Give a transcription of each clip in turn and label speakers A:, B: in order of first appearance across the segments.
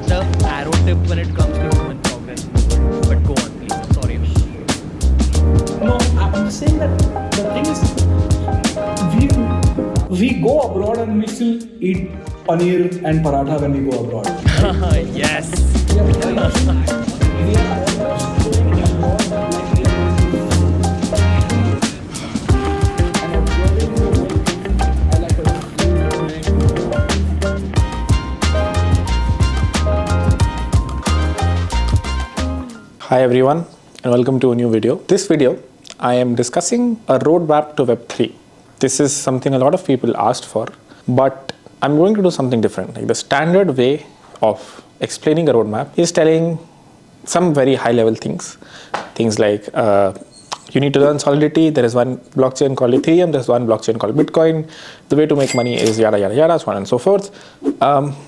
A: the arrow tip when it comes to human progress in the world. But go on, please. I'm sorry.
B: No, I'm just saying that the thing is, we go abroad and we still eat paneer and paratha when we go abroad.
A: Yes.
B: We are almost going abroad
C: Hi everyone and welcome to a new video. This video I am discussing a roadmap to Web3. This is something a lot of people asked for, but I'm going to do something different. Like the standard way of explaining a roadmap is telling some very high level things. Things like you need to learn solidity. There is one blockchain called ETHEREUM. There's one blockchain called Bitcoin. The way to make money is yada yada yada, so on and so forth.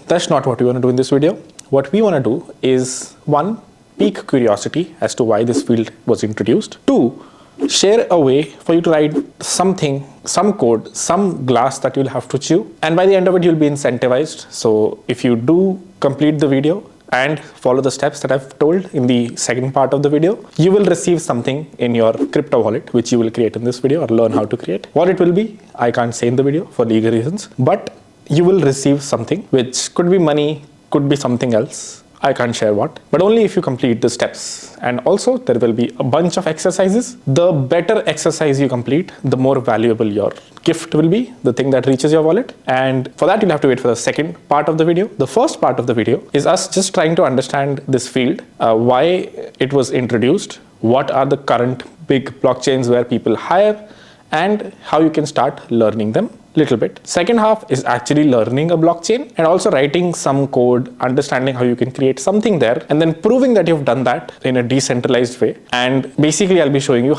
C: That's not what we want to do in this video. What we want to do is, one, pique curiosity as to why this field was introduced. Two, share a way for you to write something, some code, some glass that you'll have to chew. And by the end of it, you'll be incentivized. So if you do complete the video and follow the steps that I've told in the second part of the video, you will receive something in your crypto wallet, which you will create in this video or learn how to create. What it will be, I can't say in the video for legal reasons, but you will receive something which could be money, could be something else. I can't share what, but only if you complete the steps. And also there will be a bunch of exercises. The better exercise you complete, the more valuable your gift will be, the thing that reaches your wallet. And for that, you'll have to wait for the second part of the video. The first part of the video is us just trying to understand this field, why it was introduced, what are the current big blockchains where people hire, and how you can start learning them little bit. Second half is actually learning a blockchain and also writing some code, understanding how you can create something there, and then proving that you've done that in a decentralized way. And basically I'll be showing you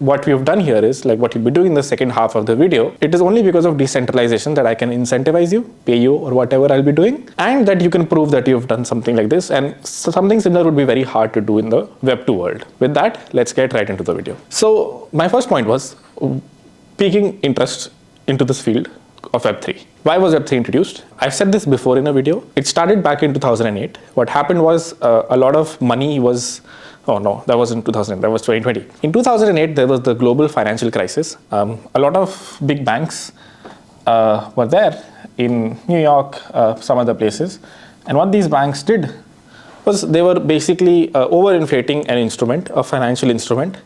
C: what we have done here is, like what you'll be doing in the second half of the video. It is only because of decentralization that I can incentivize you, pay you, or whatever I'll be doing, and that you can prove that you've done something like this. And something similar would be very hard to do in the Web2 world. With that, let's get right into the video. So my first point was piquing interest into this field of Web3. Why was Web3 introduced? I've said this before in a video. It started back in 2008. What happened was a lot of money was, oh no, that wasn't 2008, that was 2020. In 2008, there was the global financial crisis. A lot of big banks were there in New York, some other places. And what these banks did was they were basically overinflating an instrument, a financial instrument,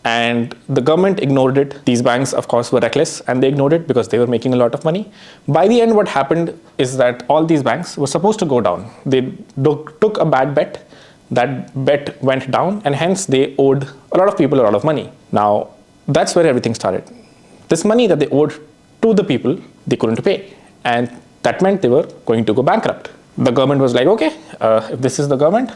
C: and the government ignored it. These banks, of course, were reckless and they ignored it because they were making a lot of money. By the end, what happened is that all these banks were supposed to go down. They took a bad bet. That bet went down and hence they owed a lot of people a lot of money. Now, that's where everything started. This money that they owed to the people, they couldn't pay. And that meant they were going to go bankrupt. The government was like, okay, if this is the government,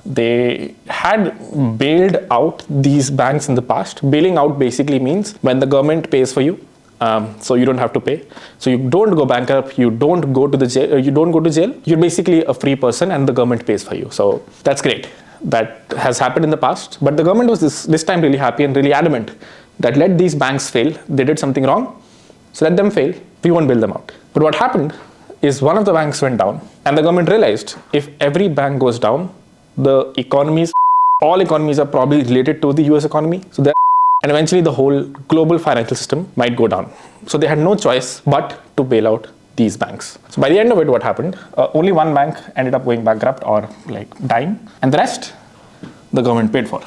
C: they had bailed out these banks in the past. Bailing out basically means when the government pays for you, so you don't have to pay. So you don't go bankrupt, you don't go to the jail, You're basically a free person and the government pays for you. So that's great. That has happened in the past, but the government was this time really happy and really adamant that let these banks fail. They did something wrong, so let them fail. We won't bail them out. But what happened is one of the banks went down and the government realized if every bank goes down, the economies, all economies are probably related to the US economy. So and eventually the whole global financial system might go down. So they had no choice but to bail out these banks. So by the end of it, what happened? Only one bank ended up going bankrupt or like dying, and the rest, the government paid for.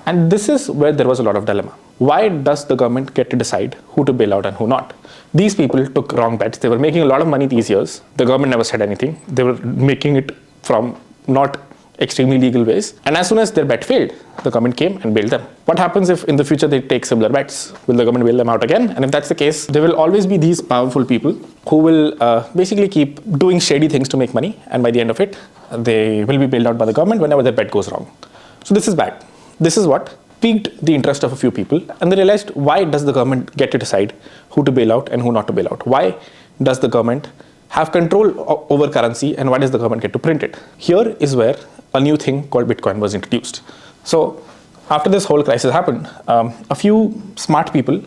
C: And this is where there was a lot of dilemma. Why does the government get to decide who to bail out and who not? These people took wrong bets. They were making a lot of money these years. The government never said anything. They were making it from not extremely legal ways. And as soon as their bet failed, the government came and bailed them. What happens if in the future they take similar bets? Will the government bail them out again? And if that's the case, there will always be these powerful people who will basically keep doing shady things to make money. And by the end of it, they will be bailed out by the government whenever their bet goes wrong. So this is bad. This is what piqued the interest of a few people. And they realized, why does the government get to decide who to bail out and who not to bail out? Why does the government have control over currency, and why does the government get to print it? Here is where a new thing called Bitcoin was introduced. So after this whole crisis happened, a few smart people,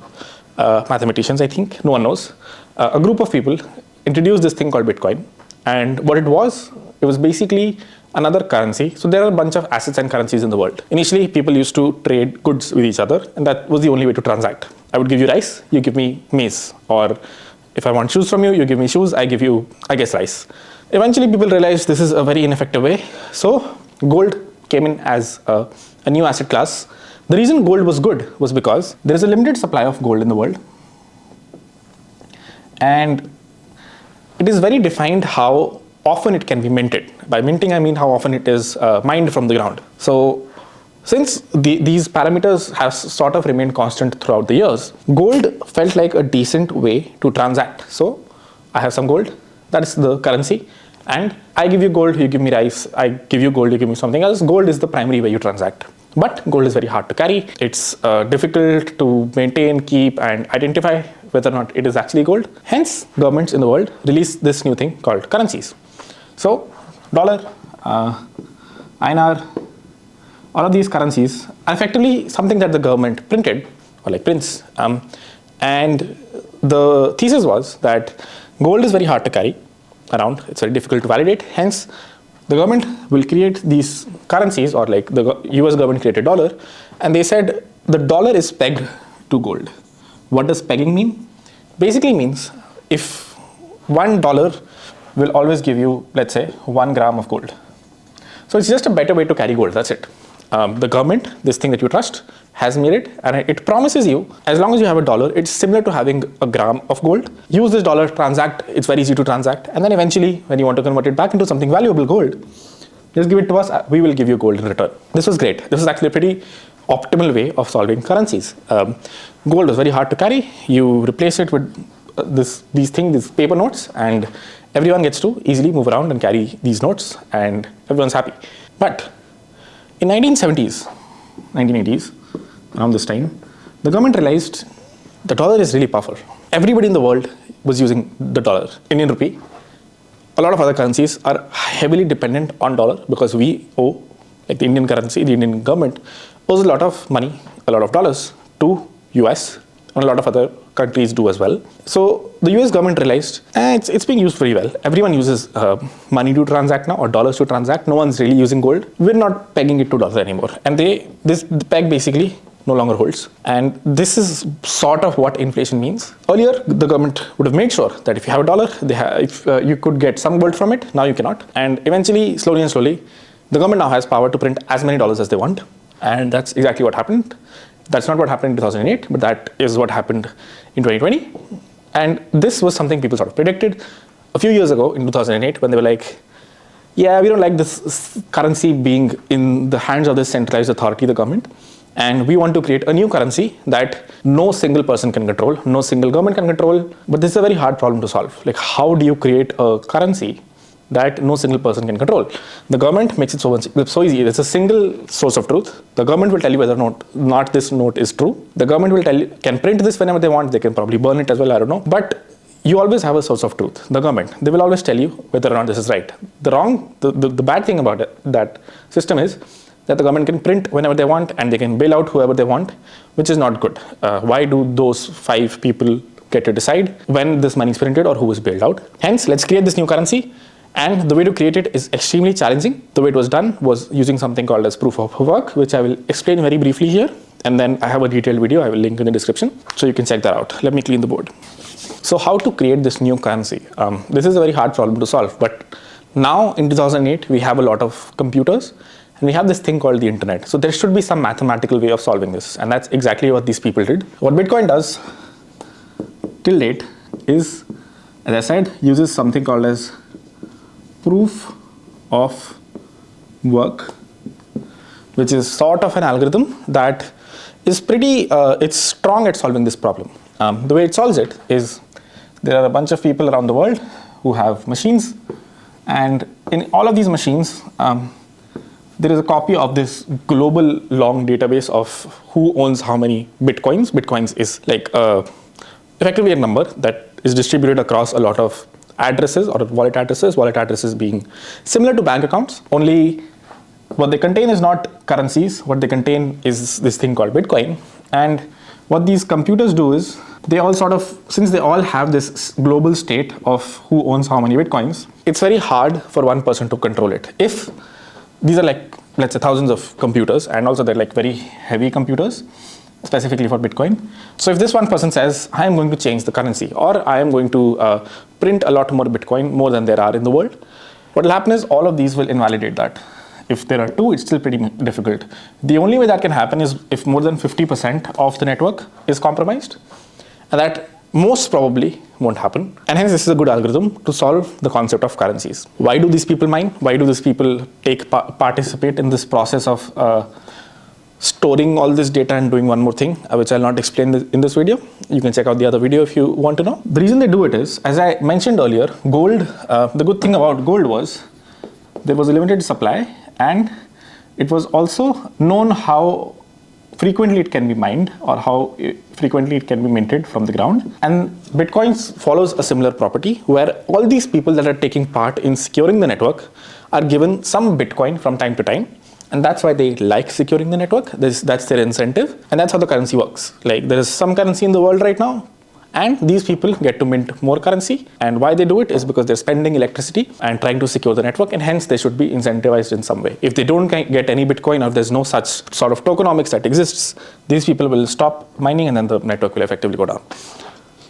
C: mathematicians I think, no one knows, a group of people introduced this thing called Bitcoin, And what it was basically another currency. So there are a bunch of assets and currencies in the world. Initially, people used to trade goods with each other, and that was the only way to transact. I would give you rice, you give me maize. Or if I want shoes from you, you give me shoes, I give you, I guess, rice. Eventually, people realized this is a very ineffective way. So gold came in as a new asset class. The reason gold was good was because there is a limited supply of gold in the world. And it is very defined how often it can be minted. By minting, I mean how often it is mined from the ground. So since these parameters have sort of remained constant throughout the years, gold felt like a decent way to transact. So I have some gold, that is the currency, and I give you gold, you give me rice, I give you gold, you give me something else. Gold is the primary way you transact. But gold is very hard to carry. It's difficult to maintain, keep, and identify whether or not it is actually gold. Hence, governments in the world released this new thing called currencies. So, dollar, INR, all of these currencies are effectively something that the government printed, or like prints. And the thesis was that gold is very hard to carry around. It's very difficult to validate. Hence, the government will create these currencies, or like the US government created dollar, and they said the dollar is pegged to gold. What does pegging mean? Basically means if $1 will always give you, let's say, 1 gram of gold. So it's just a better way to carry gold, that's it. The government, this thing that you trust, has made it, and it promises you, as long as you have $1, it's similar to having a gram of gold. Use this dollar, transact, it's very easy to transact, and then eventually, when you want to convert it back into something valuable, gold, just give it to us, we will give you gold in return. This was great. This was actually a pretty optimal way of solving currencies. Gold was very hard to carry. You replace it with these paper notes, and everyone gets to easily move around and carry these notes, and everyone's happy. But in 1970s, 1980s, around this time, the government realized the dollar is really powerful. Everybody in the world was using the dollar, Indian rupee. A lot of other currencies are heavily dependent on dollar because we owe, like the Indian currency, the Indian government owes a lot of money, a lot of dollars to US, and a lot of other countries do as well. So the US government realized it's being used very well. Everyone uses money to transact now, or dollars to transact. No one's really using gold. We're not pegging it to dollar anymore. And this peg basically no longer holds. And this is sort of what inflation means. Earlier, the government would have made sure that if you have a dollar, you could get some gold from it. Now you cannot. And eventually, slowly and slowly, the government now has power to print as many dollars as they want. And that's exactly what happened. That's not what happened in 2008, but that is what happened in 2020. And this was something people sort of predicted a few years ago in 2008 when they were like, yeah, we don't like this currency being in the hands of this centralized authority, the government. And we want to create a new currency that no single person can control, no single government can control. But this is a very hard problem to solve. Like, how do you create a currency that no single person can control? The government makes it so easy. There's a single source of truth. The government will tell you whether or not this note is true. The government will tell you, can print this whenever they want. They can probably burn it as well, I don't know. But you always have a source of truth. The government, they will always tell you whether or not this is right. The bad thing about that system is that the government can print whenever they want and they can bail out whoever they want, which is not good. Why do those 5 people get to decide when this money is printed or who is bailed out? Hence, let's create this new currency. And the way to create it is extremely challenging. The way it was done was using something called as proof of work, which I will explain very briefly here. And then I have a detailed video I will link in the description, so you can check that out. Let me clean the board. So how to create this new currency? This is a very hard problem to solve, but now in 2008, we have a lot of computers and we have this thing called the internet. So there should be some mathematical way of solving this. And that's exactly what these people did. What Bitcoin does till date is, as I said, uses something called as proof of work, which is sort of an algorithm that is pretty, it's strong at solving this problem. The way it solves it is there are a bunch of people around the world who have machines, and in all of these machines, there is a copy of this global long database of who owns how many Bitcoins. Bitcoins is like effectively a number that is distributed across a lot of addresses or wallet addresses being similar to bank accounts, only what they contain is not currencies. What they contain is this thing called Bitcoin. And what these computers do is they all sort of, since they all have this global state of who owns how many Bitcoins, it's very hard for one person to control it. If these are like, let's say, thousands of computers, and also they're like very heavy computers, specifically for Bitcoin. So if this one person says, I am going to change the currency, or I am going to print a lot more Bitcoin, more than there are in the world, what will happen is all of these will invalidate that. If there are two, it's still pretty difficult. The only way that can happen is if more than 50% of the network is compromised, and that most probably won't happen. And hence this is a good algorithm to solve the concept of currencies. Why do these people mine? Why do these people participate in this process of storing all this data and doing one more thing, which I'll not explain in this video. You can check out the other video if you want to know. The reason they do it is, as I mentioned earlier, gold, the good thing about gold was there was a limited supply, and it was also known how frequently it can be mined or how frequently it can be minted from the ground. And Bitcoin follows a similar property where all these people that are taking part in securing the network are given some Bitcoin from time to time. And that's why they like securing the network. That's their incentive. And that's how the currency works. Like there is some currency in the world right now, and these people get to mint more currency. And why they do it is because they're spending electricity and trying to secure the network, and hence they should be incentivized in some way. If they don't get any Bitcoin, or if there's no such sort of tokenomics that exists, these people will stop mining and then the network will effectively go down.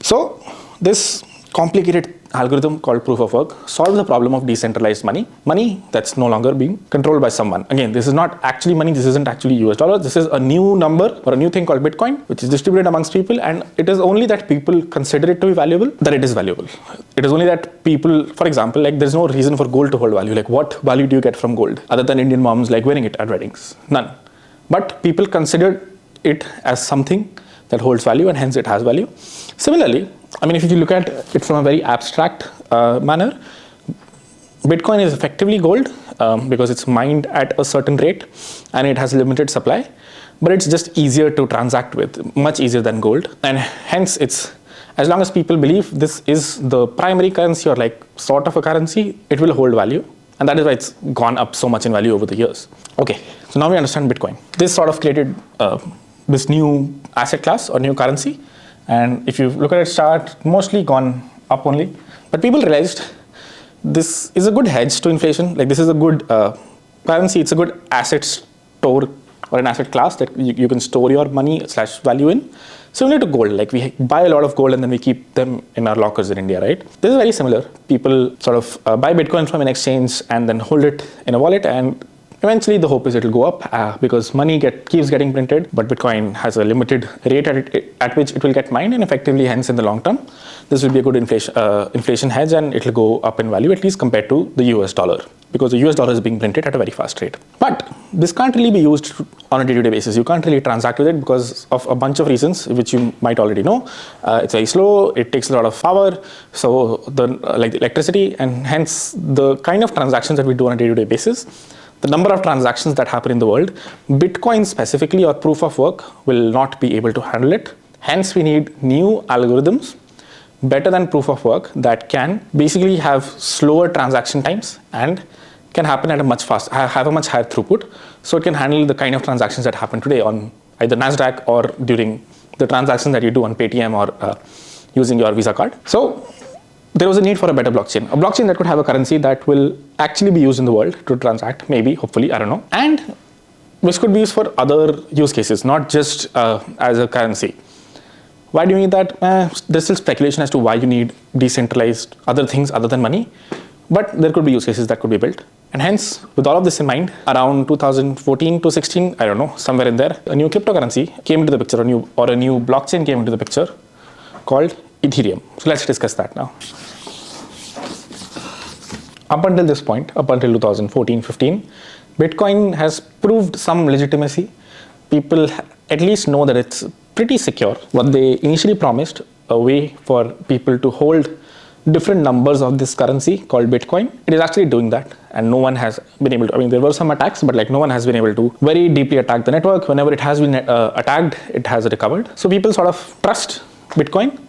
C: So this complicated algorithm called proof of work solves the problem of decentralized money that's no longer being controlled by someone. Again, this is not actually money. This isn't actually US dollars. This is a new number or a new thing called Bitcoin, which is distributed amongst people, and it is only that people consider it to be valuable that it is valuable. It is only that people, for example, like there's no reason for gold to hold value. Like what value do you get from gold other than Indian moms like wearing it at weddings? None. But people consider it as something that holds value, and hence it has value. Similarly, I mean, if you look at it from a very abstract manner, Bitcoin is effectively gold because it's mined at a certain rate and it has limited supply, but it's just easier to transact with, much easier than gold. And hence it's, as long as people believe this is the primary currency or like sort of a currency, it will hold value. And that is why it's gone up so much in value over the years. Okay, so now we understand Bitcoin. This sort of created this new asset class or new currency. And if you look at its chart, mostly gone up only. But people realized this is a good hedge to inflation. Like this is a good currency. It's a good asset store or an asset class that you can store your money / value in. Similar to gold, like we buy a lot of gold and then we keep them in our lockers in India, right? This is very similar. People sort of buy Bitcoin from an exchange and then hold it in a wallet, and eventually the hope is it'll go up because money keeps getting printed, but Bitcoin has a limited rate at which it will get mined, and effectively hence in the long term, this will be a good inflation hedge, and it'll go up in value at least compared to the US dollar, because the US dollar is being printed at a very fast rate. But this can't really be used on a day-to-day basis. You can't really transact with it because of a bunch of reasons, which you might already know. It's very slow, it takes a lot of power, so like the electricity, and hence the kind of transactions that we do on a day-to-day basis, the number of transactions that happen in the world, Bitcoin specifically or proof of work will not be able to handle it. Hence we need new algorithms better than proof of work that can basically have slower transaction times and can happen at a much faster, have a much higher throughput, so it can handle the kind of transactions that happen today on either NASDAQ or during the transactions that you do on Paytm or using your Visa card. So there was a need for a better blockchain, a blockchain that could have a currency that will actually be used in the world to transact, maybe, hopefully, I don't know, and which could be used for other use cases, not just as a currency. Why do you need that? There's still speculation as to why you need decentralized other things other than money, but there could be use cases that could be built. And hence, with all of this in mind, around 2014 to 16, I don't know, somewhere in there, a new cryptocurrency came into the picture, a new blockchain came into the picture called ETHEREUM. So let's discuss that now. Up until this point, up until 2014-15, Bitcoin has proved some legitimacy. People at least know that it's pretty secure. What they initially promised, a way for people to hold different numbers of this currency called Bitcoin, it is actually doing that, and no one has been able to, I mean, there were some attacks, but like no one has been able to very deeply attack the network. Whenever it has been attacked, it has recovered. So people sort of trust Bitcoin,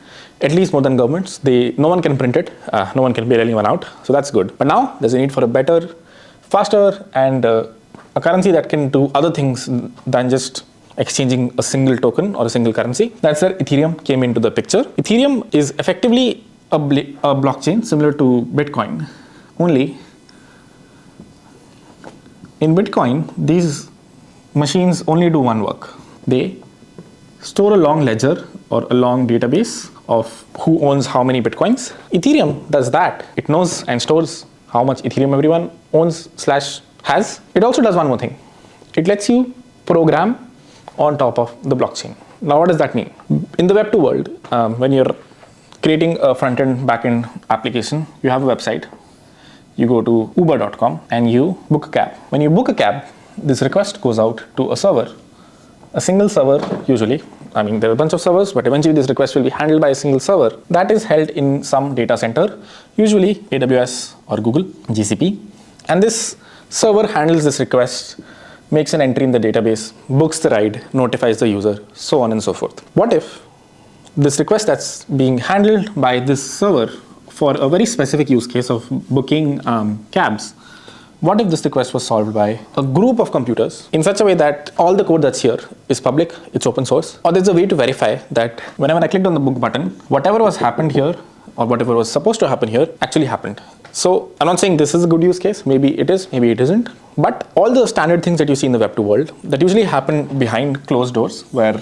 C: at least more than governments. No one can print it, no one can bail anyone out, so that's good. But now there's a need for a better, faster, and a currency that can do other things than just exchanging a single token or a single currency. That's where Ethereum came into the picture. Ethereum is effectively a blockchain similar to Bitcoin. Only in Bitcoin, these machines only do one work. They store a long ledger or a long database of who owns how many Bitcoins. Ethereum does that. It knows and stores how much Ethereum everyone owns / has. It also does one more thing. It lets you program on top of the blockchain. Now, what does that mean? In the Web2 world, when you're creating a front-end, back-end application, you have a website. You go to uber.com and you book a cab. When you book a cab, this request goes out to a server. A single server, usually. I mean, there are a bunch of servers, but eventually this request will be handled by a single server that is held in some data center, usually AWS or Google, GCP. And this server handles this request, makes an entry in the database, books the ride, notifies the user, so on and so forth. What if this request that's being handled by this server for a very specific use case of booking cabs, what if this request was solved by a group of computers in such a way that all the code that's here is public, it's open source, or there's a way to verify that whenever I clicked on the book button, whatever was happened here or whatever was supposed to happen here actually happened. So I'm not saying this is a good use case, maybe it is, maybe it isn't, but all the standard things that you see in the Web2 world that usually happen behind closed doors where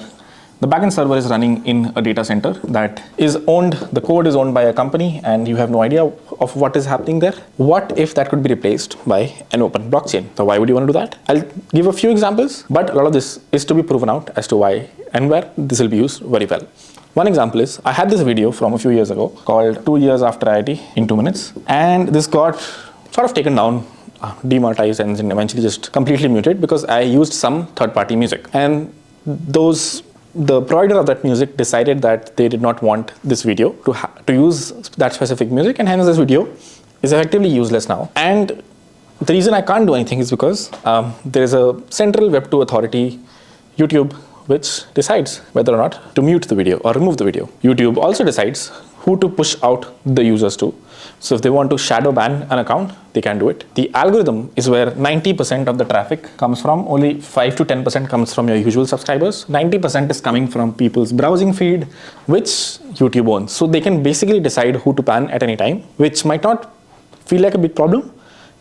C: the backend server is running in a data center that is owned, the code is owned by a company and you have no idea of what is happening there. What if that could be replaced by an open blockchain? So why would you want to do that? I'll give a few examples, but a lot of this is to be proven out as to why and where this will be used very well. One example is, I had this video from a few years ago called 2 years after IIT in 2 minutes, and this got sort of taken down, demonetized, and eventually just completely muted because I used some third-party music. And the provider of that music decided that they did not want this video to use that specific music, and hence this video is effectively useless now. And the reason I can't do anything is because there is a central Web2 authority, YouTube, which decides whether or not to mute the video or remove the video. YouTube also decides who to push out the users to. So if they want to shadow ban an account, they can do it. The algorithm is where 90% of the traffic comes from. Only 5 to 10% comes from your usual subscribers. 90% is coming from people's browsing feed, which YouTube owns. So they can basically decide who to ban at any time, which might not feel like a big problem,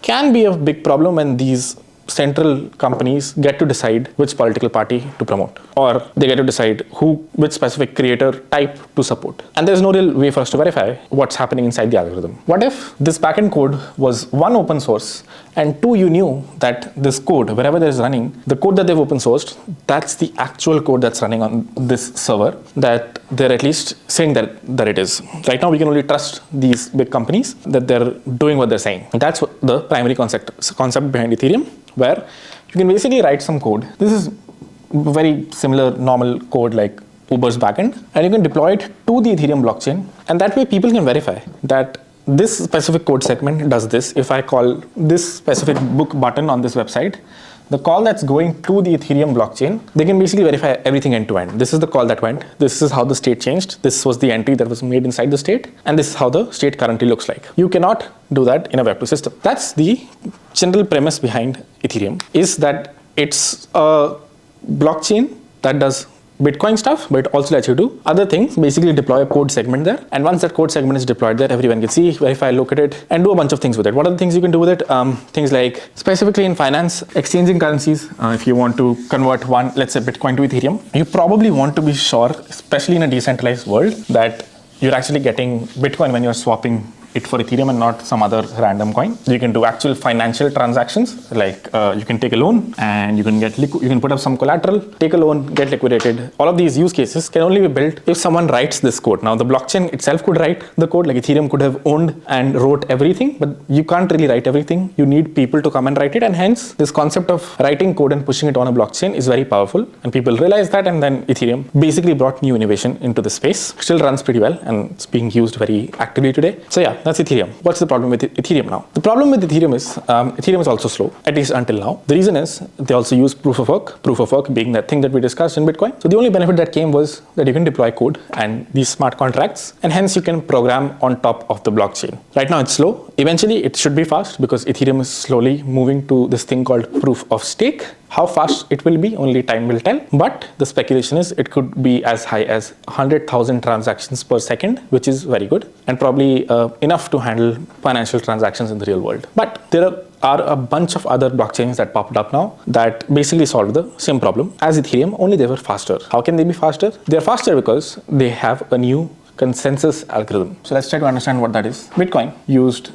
C: can be a big problem when these central companies get to decide which political party to promote, or they get to decide which specific creator type to support. And there's no real way for us to verify what's happening inside the algorithm. What if this backend code was one, open source, and two, you knew that this code, wherever there is running, the code that they've open sourced, that's the actual code that's running on this server, that they're at least saying that it is. Right now, we can only trust these big companies that they're doing what they're saying. And that's what the primary concept behind Ethereum, where you can basically write some code. This is very similar normal code like Uber's backend, and you can deploy it to the Ethereum blockchain, and that way people can verify that this specific code segment does this. If I call this specific book button on this website, the call that's going to the Ethereum blockchain, they can basically verify everything end to end. This is the call that went. This is how the state changed. This was the entry that was made inside the state. And this is how the state currently looks like. You cannot do that in a Web2 system. That's the general premise behind Ethereum, is that it's a blockchain that does Bitcoin stuff, but it also lets you do other things, basically deploy a code segment there. And once that code segment is deployed there, everyone can see, verify, look at it, and do a bunch of things with it. What are the things you can do with it? Things like, specifically in finance, exchanging currencies. If you want to convert one, let's say Bitcoin to Ethereum, you probably want to be sure, especially in a decentralized world, that you're actually getting Bitcoin when you're swapping it for Ethereum and not some other random coin. You can do actual financial transactions, like you can take a loan and you can you can put up some collateral, take a loan, get liquidated. All of these use cases can only be built if someone writes this code. Now the blockchain itself could write the code, like Ethereum could have owned and wrote everything, but you can't really write everything. You need people to come and write it, and hence this concept of writing code and pushing it on a blockchain is very powerful, and people realize that, and then Ethereum basically brought new innovation into the space. Still runs pretty well and it's being used very actively today. So yeah, that's Ethereum. What's the problem with Ethereum now? The problem with Ethereum is also slow, at least until now. The reason is they also use proof of work being that thing that we discussed in Bitcoin. So the only benefit that came was that you can deploy code and these smart contracts, and hence you can program on top of the blockchain. Right now it's slow. Eventually it should be fast because Ethereum is slowly moving to this thing called proof of stake. How fast it will be, only time will tell. But the speculation is it could be as high as 100,000 transactions per second, which is very good and probably enough to handle financial transactions in the real world. But there are a bunch of other blockchains that popped up now that basically solve the same problem as Ethereum, only they were faster. How can they be faster? They're faster because they have a new consensus algorithm. So let's try to understand what that is. Bitcoin used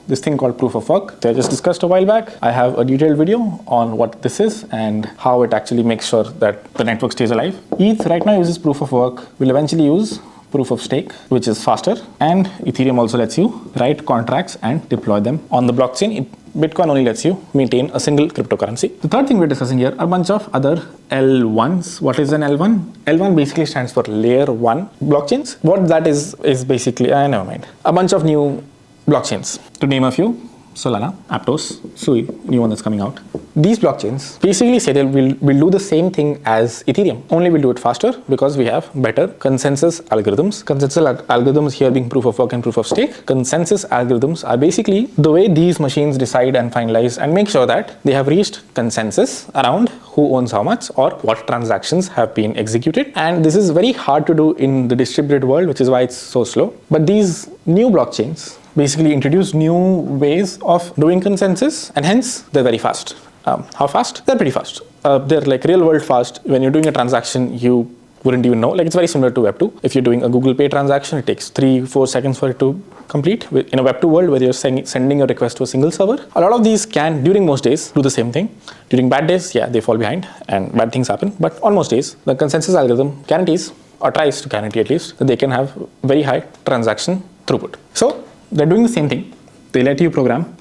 C: this thing called proof of work that I just discussed a while back. I have a detailed video on what this is and how it actually makes sure that the network stays alive. ETH right now uses proof of work, will eventually use proof of stake, which is faster, and Ethereum also lets you write contracts and deploy them on the blockchain. Bitcoin only lets you maintain a single cryptocurrency. The third thing we're discussing here are a bunch of other L1s. What is an L1? L1 basically stands for layer 1 blockchains. What that is basically, never mind. A bunch of new blockchains. To name a few, Solana, Aptos, Sui, new one that's coming out. These blockchains basically say we'll do the same thing as Ethereum, only we'll do it faster because we have better consensus algorithms. Consensus algorithms here being proof of work and proof of stake. Consensus algorithms are basically the way these machines decide and finalize and make sure that they have reached consensus around who owns how much or what transactions have been executed. And this is very hard to do in the distributed world, which is why it's so slow. But these new blockchains basically introduce new ways of doing consensus, and hence they're very fast. How fast? They're pretty fast. They're like real world fast. When you're doing a transaction, you wouldn't even know. Like, it's very similar to Web2. If you're doing a Google Pay transaction, it takes 3-4 seconds for it to complete. In a Web2 world where you're sending a request to a single server, a lot of these can, during most days, do the same thing. During bad days, yeah, they fall behind and bad things happen. But on most days, the consensus algorithm guarantees, or tries to guarantee at least, that they can have very high transaction throughput. So they're doing the same thing. They let you program.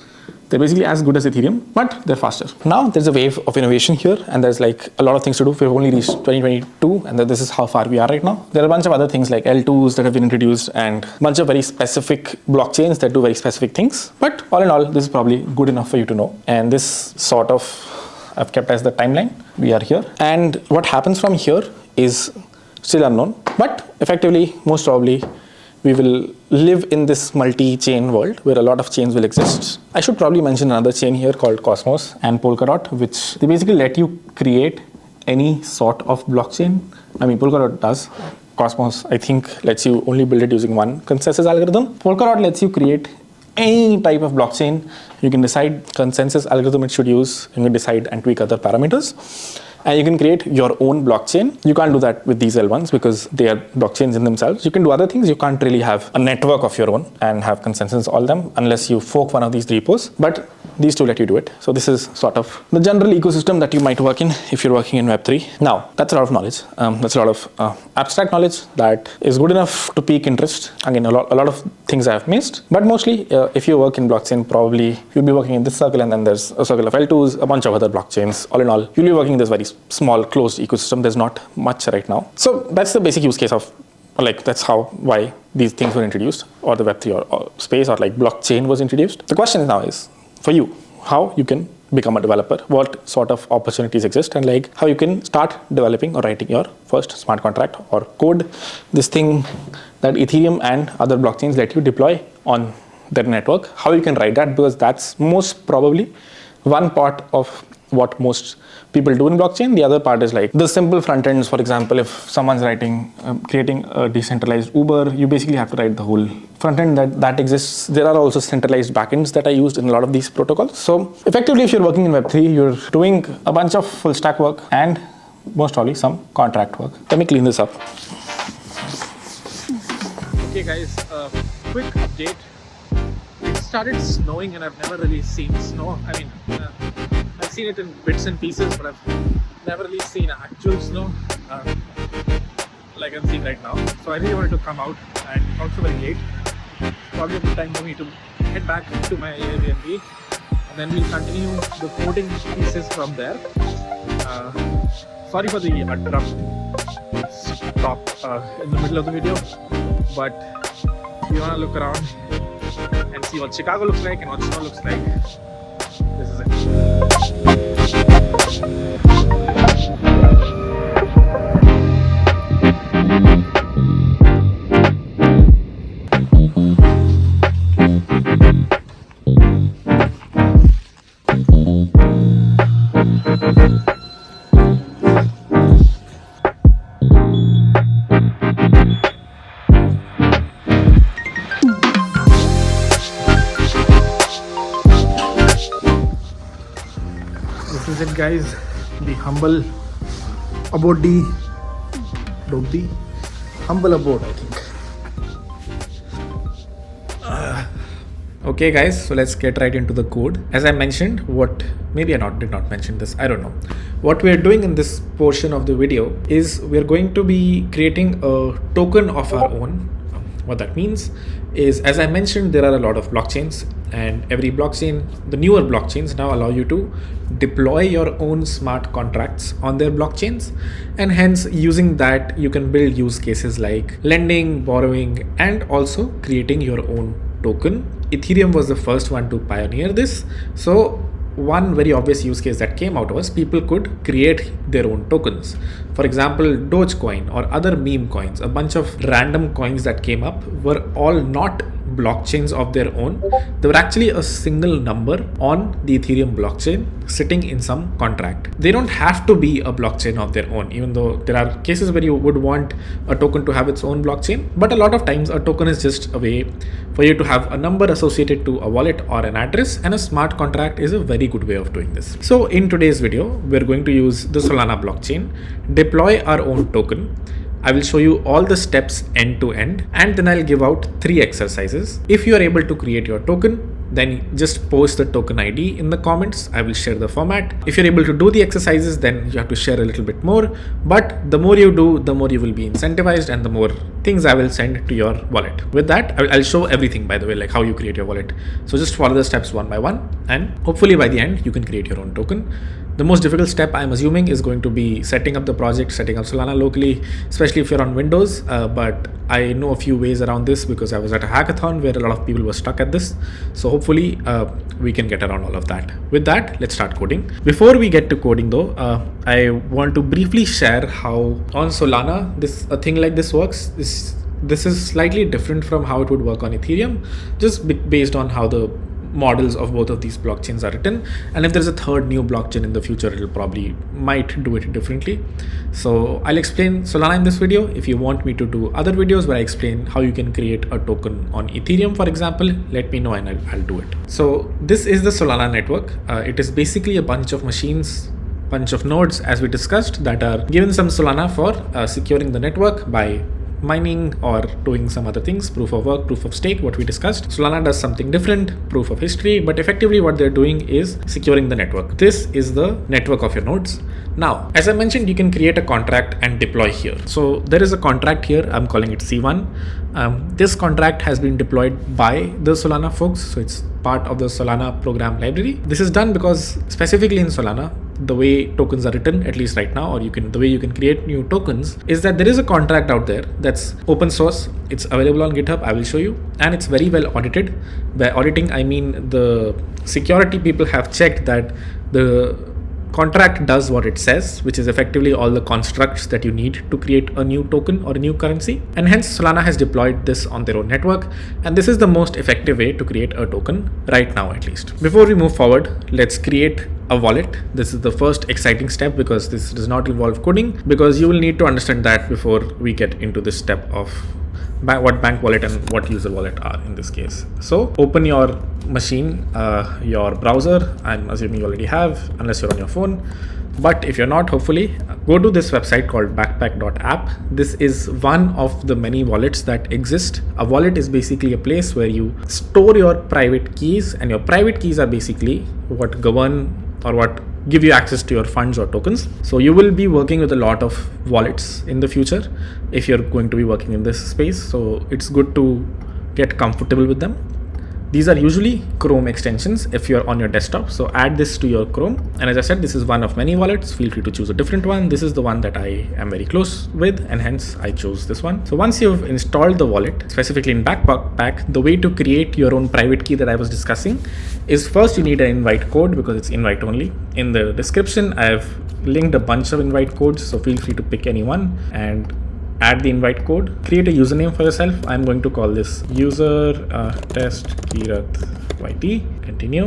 C: They're basically as good as Ethereum, but they're faster. Now there's a wave of innovation here, and there's like a lot of things to do. We've only reached 2022, and this is how far we are right now. There are a bunch of other things like L2s that have been introduced, and a bunch of very specific blockchains that do very specific things. But all in all, this is probably good enough for you to know. And this sort of I've kept as the timeline. We are here, and what happens from here is still unknown. But effectively, most probably, we will live in this multi-chain world where a lot of chains will exist. I should probably mention another chain here called Cosmos and Polkadot, which they basically let you create any sort of blockchain. I mean, Polkadot does. Cosmos, I think, lets you only build it using one consensus algorithm. Polkadot lets you create any type of blockchain. You can decide consensus algorithm it should use. You can decide and tweak other parameters. And you can create your own blockchain. You can't do that with these L1s because they are blockchains in themselves. You can do other things. You can't really have a network of your own and have consensus all them unless you fork one of these repos. But these two let you do it. So this is sort of the general ecosystem that you might work in if you're working in Web3. Now, that's a lot of knowledge. That's a lot of abstract knowledge that is good enough to pique interest. Again, a lot of things I have missed. But mostly, if you work in blockchain, probably you'll be working in this circle, and then there's a circle of L2s, a bunch of other blockchains. All in all, you'll be working in this very small closed ecosystem. There's not much right now. So that's the basic use case of, like, that's why these things were introduced, or the Web3 or space or like blockchain was introduced. The question now is for you, how you can become a developer, what sort of opportunities exist, and like how you can start developing or writing your first smart contract or code, this thing that Ethereum and other blockchains let you deploy on their network, how you can write that, because that's most probably one part of what most people do in blockchain. The other part is like the simple front ends. For example, if someone's creating a decentralized Uber, you basically have to write the whole front end that exists. There are also centralized backends that are used in a lot of these protocols. So effectively, if you're working in Web3, you're doing a bunch of full stack work and most probably some contract work. Let me clean this up.
A: Okay guys, quick update. It started snowing and I've never really seen snow. I mean, I've seen it in bits and pieces, but I've never really seen actual snow like I'm seeing right now. So I really wanted to come out, and it's also very late. Probably a good time for me to head back to my Airbnb, and then we'll continue the coding pieces from there. Sorry for the abrupt stop in the middle of the video, but we want to look around and see what Chicago looks like and what snow looks like. This is it. guys, the humble abode, humble abode, I think.
C: Okay guys, so let's get right into the code. As I mentioned, maybe I did not mention this, I don't know. What we are doing in this portion of the video is we're going to be creating a token of our own. What that means is, as I mentioned, there are a lot of blockchains, and every blockchain, the newer blockchains now allow you to deploy your own smart contracts on their blockchains, and hence using that you can build use cases like lending, borrowing, and also creating your own token. Ethereum was the first one to pioneer this. So one very obvious use case that came out was people could create their own tokens. For example, Dogecoin or other meme coins, a bunch of random coins that came up were all not blockchains of their own. They were actually a single number on the Ethereum blockchain sitting in some contract. They don't have to be a blockchain of their own, even though there are cases where you would want a token to have its own blockchain. But a lot of times a token is just a way for you to have a number associated to a wallet or an address, and a smart contract is a very good way of doing this. So in today's video, we're going to use the Solana blockchain, deploy our own token. I will show you all the steps end to end, and then I'll give out 3 exercises. If you are able to create your token, then just post the token ID in the comments. I will share the format. If you're able to do the exercises, then you have to share a little bit more. But the more you do, the more you will be incentivized, and the more things I will send to your wallet. With that, I'll show everything, by the way, like how you create your wallet. So just follow the steps one by one, and hopefully by the end, you can create your own token. The most difficult step, I'm assuming, is going to be setting up the project, setting up Solana locally, especially if you're on Windows. But I know a few ways around this because I was at a hackathon where a lot of people were stuck at this. So hopefully we can get around all of that. With that, let's start coding. Before we get to coding though, I want to briefly share how on Solana a thing like this works. This is slightly different from how it would work on Ethereum, just based on how the models of both of these blockchains are written, and if there's a third new blockchain in the future, it'll might do it differently. So I'll explain Solana in this video. If you want me to do other videos where I explain how you can create a token on Ethereum, for example, let me know and I'll do it. So this is the Solana network. It is basically a bunch of machines, bunch of nodes, as we discussed, that are given some Solana for securing the network by mining or doing some other things, proof of work, proof of stake, what we discussed. Solana does something different, proof of history, but effectively what they're doing is securing the network. This is the network of your nodes. Now, as I mentioned, you can create a contract and deploy here. So there is a contract here, I'm calling it C1. This contract has been deployed by the Solana folks, so it's part of the Solana program library. This is done because specifically in Solana, the way tokens are written, at least right now, or the way you can create new tokens, is that there is a contract out there that's open source. It's available on GitHub. I will show you, and it's very well audited. By auditing, I mean the security people have checked that the contract does what it says, which is effectively all the constructs that you need to create a new token or a new currency. And hence Solana has deployed this on their own network. And this is the most effective way to create a token right now, at least. Before we move forward, let's create a wallet. This is the first exciting step because this does not involve coding, because you will need to understand that before we get into this step of what bank wallet and what user wallet are in this case. So open your machine, your browser. I'm assuming you already have, unless you're on your phone. But if you're not, hopefully go to this website called backpack.app. This is one of the many wallets that exist. A wallet is basically a place where you store your private keys, and your private keys are basically what govern or what give you access to your funds or tokens. So you will be working with a lot of wallets in the future if you're going to be working in this space. So it's good to get comfortable with them. These are usually Chrome extensions if you're on your desktop. So add this to your Chrome. And as I said, this is one of many wallets. Feel free to choose a different one. This is the one that I am very close with, and hence I chose this one. So once you've installed the wallet, specifically in Backpack, the way to create your own private key that I was discussing is first you need an invite code, because it's invite only. In the description, I've linked a bunch of invite codes. So feel free to pick any one and add the invite code. Create a username for yourself. I'm going to call this user test Kirat YT. Continue.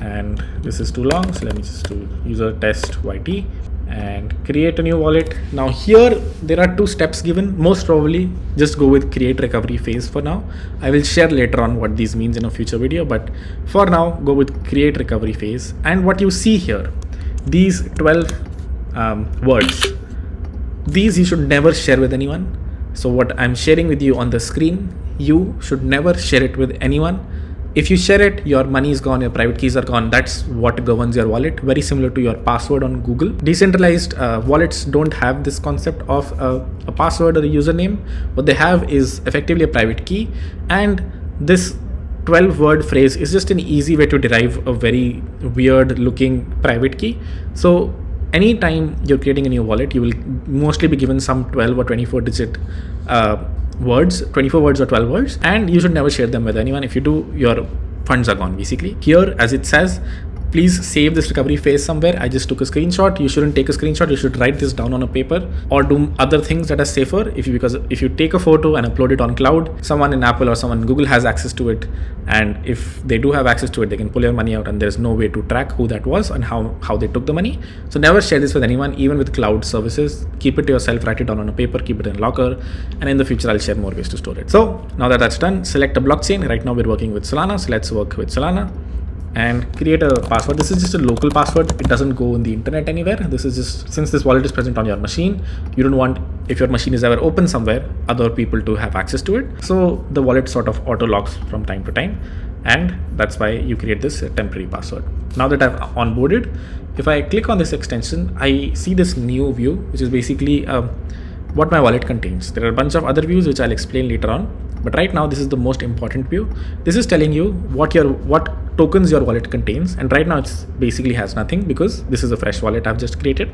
C: And this is too long, so let me just do user test YT and create a new wallet. Now here there are 2 steps given. Most probably just go with create recovery phase for now. I will share later on what these means in a future video, but for now go with create recovery phase. And what you see here these 12 words, these you should never share with anyone. So what I'm sharing with you on the screen, you should never share it with anyone. If you share it, your money is gone, your private keys are gone. That's what governs your wallet. Very similar to your password on Google. Decentralized wallets don't have this concept of a password or a username. What they have is effectively a private key, and this 12-word phrase is just an easy way to derive a very weird looking private key. So anytime you're creating a new wallet, you will mostly be given some 12 or 24 digit words, 24 words or 12 words, and you should never share them with anyone. If you do, your funds are gone basically. Here, as it says, please save this recovery phase somewhere. I just took a screenshot. You shouldn't take a screenshot. You should write this down on a paper or do other things that are safer. Because if you take a photo and upload it on cloud, someone in Apple or someone in Google has access to it. And if they do have access to it, they can pull your money out, and there's no way to track who that was and how they took the money. So never share this with anyone, even with cloud services. Keep it to yourself, write it down on a paper, keep it in a locker. And in the future, I'll share more ways to store it. So now that that's done, select a blockchain. Right now we're working with Solana. So let's work with Solana and create a password. This is just a local password. It doesn't go on the internet anywhere. This is just, since this wallet is present on your machine, you don't want, if your machine is ever open somewhere, other people to have access to it. So the wallet sort of auto locks from time to time, and that's why you create this temporary password. Now that I've onboarded, if I click on this extension, I see this new view, which is basically what my wallet contains. There are a bunch of other views which I'll explain later on, but right now this is the most important view. This is telling you what tokens your wallet contains, and right now it's basically has nothing because this is a fresh wallet I've just created,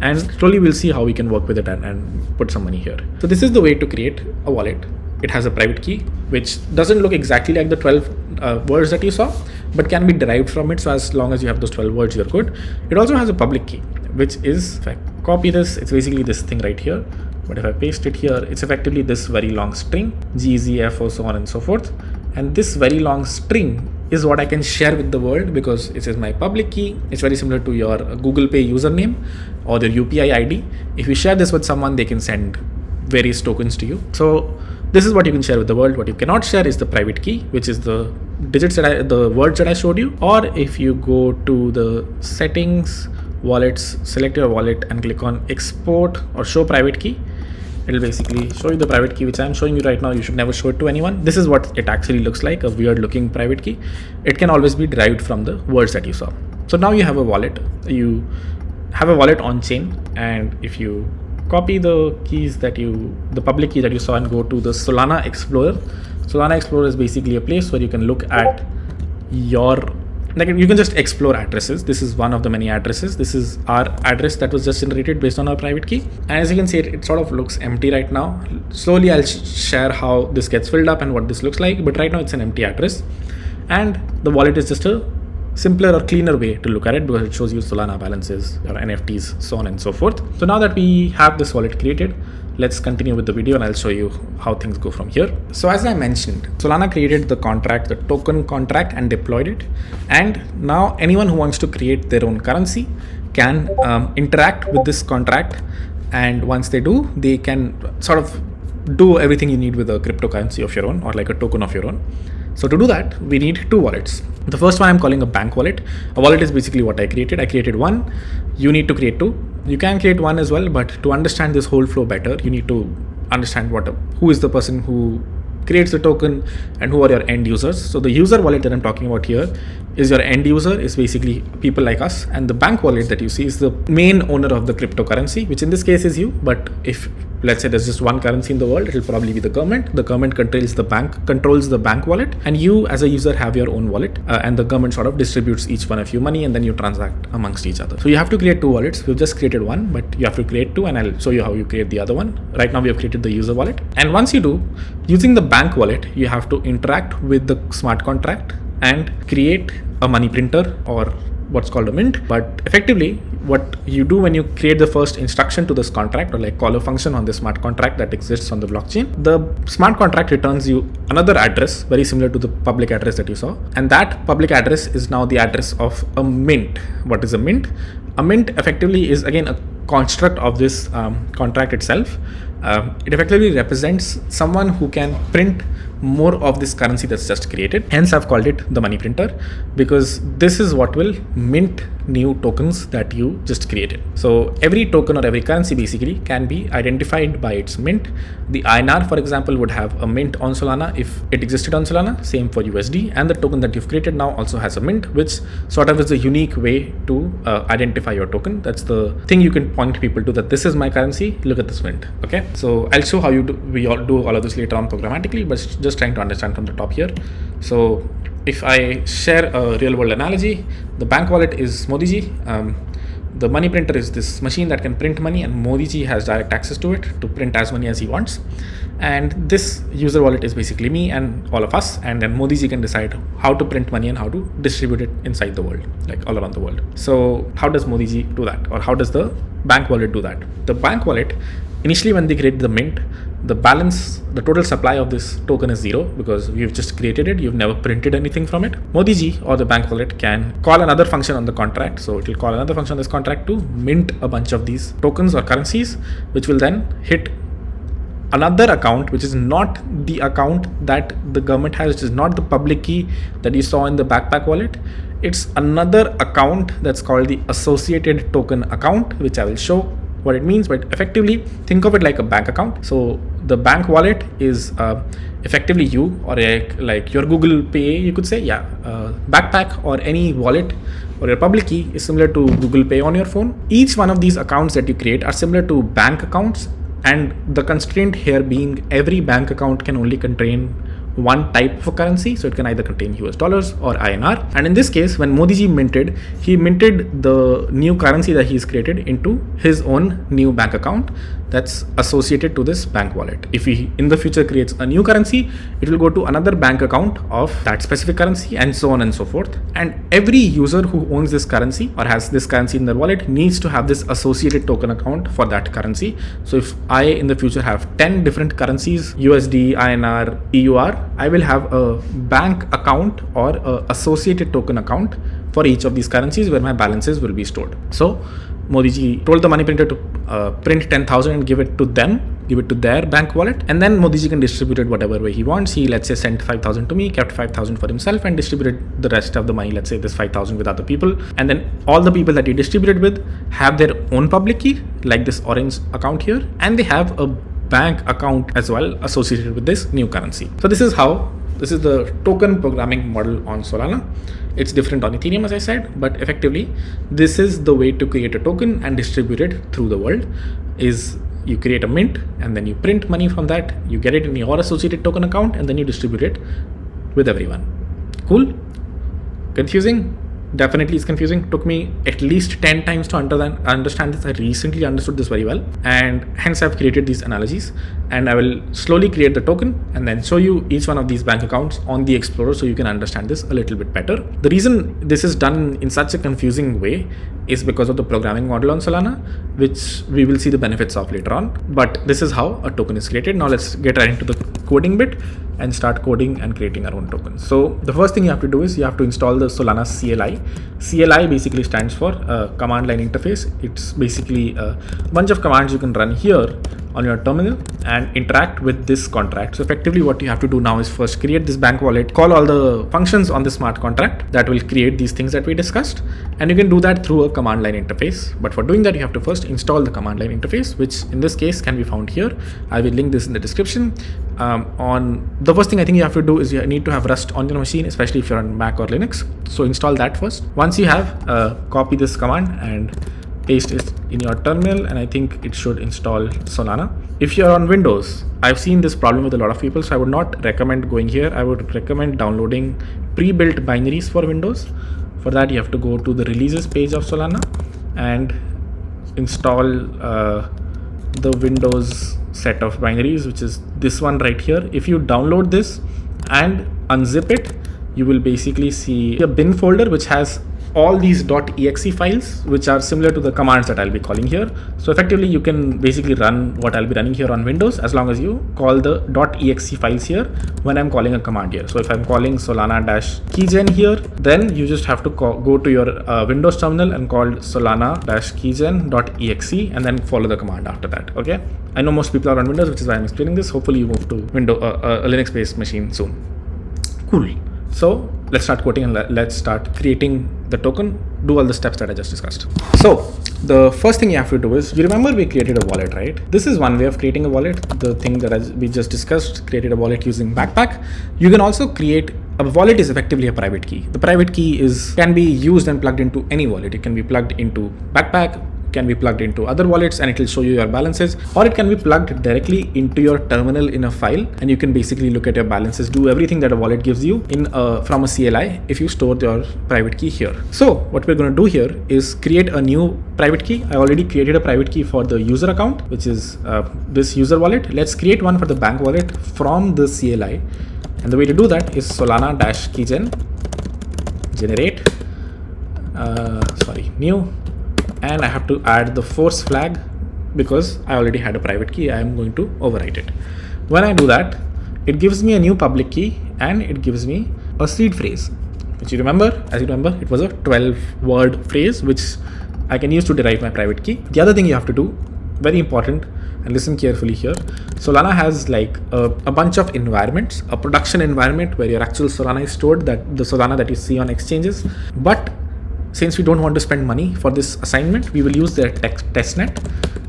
C: and slowly we'll see how we can work with it and put some money here. So this is the way to create a wallet. It has a private key which doesn't look exactly like the 12 words that you saw, but can be derived from it. So as long as you have those 12 words, you're good. It also has a public key, which is, if I copy this, it's basically this thing right here. But if I paste it here, it's effectively this very long string, GZFO, so on and so forth. And this very long string is what I can share with the world because it is my public key. It's very similar to your Google Pay username or your UPI ID. If you share this with someone, they can send various tokens to you. So this is what you can share with the world. What you cannot share is the private key, which is the digits the words that I showed you. Or if you go to the settings, wallets, select your wallet and click on export or show private key, it'll basically show you the private key, which I'm showing you right now. You should never show it to anyone. This is what it actually looks like, a weird looking private key. It can always be derived from the words that you saw. So now you have a wallet. You have a wallet on chain, and if you copy the keys the public key that you saw and go to the Solana Explorer. Solana Explorer is basically a place where you can look at you can just explore addresses. This is one of the many addresses. This is our address that was just generated based on our private key. And as you can see, it sort of looks empty right now. Slowly I'll share how this gets filled up and what this looks like. But right now it's an empty address. And the wallet is just a simpler or cleaner way to look at it because it shows you Solana balances, your NFTs, so on and so forth. So now that we have this wallet created, let's continue with the video and I'll show you how things go from here. So as I mentioned, Solana created the contract, the token contract, and deployed it. And now anyone who wants to create their own currency can interact with this contract. And once they do, they can sort of do everything you need with a cryptocurrency of your own or like a token of your own. So to do that, we need two wallets. The first one I'm calling a bank wallet. A wallet is basically what I created. I created one. You need to create two. You can create one as well, but to understand this whole flow better, you need to understand who is the person who creates the token and who are your end users. So the user wallet that I'm talking about here is your end user, is basically people like us, and the bank wallet that you see is the main owner of the cryptocurrency, which in this case is you. But if let's say there's just one currency in the world, it'll probably be the government. The government controls the bank wallet, and you as a user have your own wallet, and the government sort of distributes each one of you money, and then you transact amongst each other. So you have to create two wallets. We've just created one, but you have to create two, and I'll show you how you create the other one. Right now we have created the user wallet, and once you do, using the bank wallet, you have to interact with the smart contract and create a money printer or what's called a mint. But effectively, what you do when you create the first instruction to this contract, or like call a function on the smart contract that exists on the blockchain, the smart contract returns you another address very similar to the public address that you saw, and that public address is now the address of a mint. What is a mint? A mint effectively is again a construct of this contract itself. It effectively represents someone who can print more of this currency that's just created. Hence, I've called it the money printer, because this is what will mint new tokens that you just created. So every token or every currency basically can be identified by its mint. The INR, for example, would have a mint on Solana if it existed on Solana. Same for USD, and the token that you've created now also has a mint, which sort of is a unique way to identify your token. That's the thing you can point people to, that this is my currency, look at this mint. Okay, so I'll show how we all do all of this later on programmatically, but just trying to understand from the top here. So if I share a real world analogy, the bank wallet is Modi ji. The money printer is this machine that can print money, and Modi ji has direct access to it to print as many as he wants. And this user wallet is basically me and all of us, and then Modi ji can decide how to print money and how to distribute it inside the world, like all around the world. So how does Modi ji do that, or how does the bank wallet do that? The bank wallet, initially when they created the mint, the balance, the total supply of this token is 0, because we've just created it, you've never printed anything from it. Modi ji or the bank wallet can call another function on the contract, so it will call another function on this contract to mint a bunch of these tokens or currencies, which will then hit another account, which is not the account that the government has, which is not the public key that you saw in the backpack wallet. It's another account that's called the associated token account, which I will show what it means. But effectively, think of it like a bank account. So the bank wallet is effectively you, or like your Google Pay, you could say. Backpack or any wallet or your public key is similar to Google Pay on your phone. Each one of these accounts that you create are similar to bank accounts, and the constraint here being every bank account can only contain one type of currency, so it can either contain US dollars or INR. And in this case, when Modi ji minted, he minted the new currency that he's created into his own new bank account that's associated to this bank wallet. If he in the future creates a new currency, it will go to another bank account of that specific currency, and so on and so forth. And every user who owns this currency or has this currency in their wallet needs to have this associated token account for that currency. So if I in the future have 10 different currencies, USD, INR, EUR, I will have a bank account or a associated token account for each of these currencies where my balances will be stored. So Modi ji told the money printer to print 10,000 and give it to them, give it to their bank wallet, and then Modi ji can distribute it whatever way he wants. He, let's say, sent 5,000 to me, kept 5,000 for himself, and distributed the rest of the money, let's say this 5,000, with other people. And then all the people that he distributed with have their own public key, like this orange account here, and they have a bank account as well associated with this new currency. So this is the token programming model on Solana. It's different on Ethereum, as I said, but effectively this is the way to create a token and distribute it through the world. Is you create a mint, and then you print money from that, you get it in your associated token account, and then you distribute it with everyone. Cool? Confusing? Definitely it's confusing. Took me at least 10 times to understand this. I recently understood this very well, and hence I've created these analogies, and I will slowly create the token and then show you each one of these bank accounts on the Explorer so you can understand this a little bit better. The reason this is done in such a confusing way is because of the programming model on Solana, which we will see the benefits of later on. But this is how a token is created. Now let's get right into the coding bit and start coding and creating our own tokens. So the first thing you have to do is you have to install the Solana CLI. CLI basically stands for command line interface. It's basically a bunch of commands you can run here on your terminal and interact with this contract. So effectively what you have to do now is first create this bank wallet, call all the functions on the smart contract that will create these things that we discussed, and you can do that through a command line interface. But for doing that, you have to first install the command line interface, which in this case can be found here. I will link this in the description. On the first thing I think you have to do is you need to have Rust on your machine, especially if you're on Mac or Linux. So install that first. Once you have, copy this command and paste it in your terminal, and I think it should install Solana. If you're on Windows, I've seen this problem with a lot of people, so I would not recommend going here. I would recommend downloading pre-built binaries for Windows. For that, you have to go to the releases page of Solana and install the Windows set of binaries, which is this one right here. If you download this and unzip it, you will basically see a bin folder which has all these .exe files, which are similar to the commands that I'll be calling here. So effectively, you can basically run what I'll be running here on Windows as long as you call the .exe files here when I'm calling a command here. So if I'm calling solana-keygen here, then you just have to go to your Windows terminal and call solana-keygen.exe and then follow the command after that. Okay. I know most people are on Windows, which is why I'm explaining this. Hopefully you move to a Linux-based machine soon. Cool. So let's start coding and let's start creating the token, do all the steps that I just discussed. So the first thing you have to do is, you remember we created a wallet, right? This is one way of creating a wallet. The thing that we just discussed, created a wallet using Backpack. You can also create a wallet is effectively a private key. The private key can be used and plugged into any wallet. It can be plugged into Backpack, can be plugged into other wallets and it will show you your balances, or it can be plugged directly into your terminal in a file and you can basically look at your balances, do everything that a wallet gives you from a CLI if you store your private key here. So what we're going to do here is create a new private key. I already created a private key for the user account, which is this user wallet. Let's create one for the bank wallet from the CLI, and the way to do that is solana-keygen generate new, and I have to add the force flag because I already had a private key. I am going to overwrite it. When I do that, it gives me a new public key and it gives me a seed phrase, which as you remember, it was a 12-word phrase which I can use to derive my private key. The other thing you have to do, very important, and listen carefully here, Solana has like a bunch of environments, a production environment where your actual Solana is stored, that the Solana that you see on exchanges. But since we don't want to spend money for this assignment, we will use the testnet.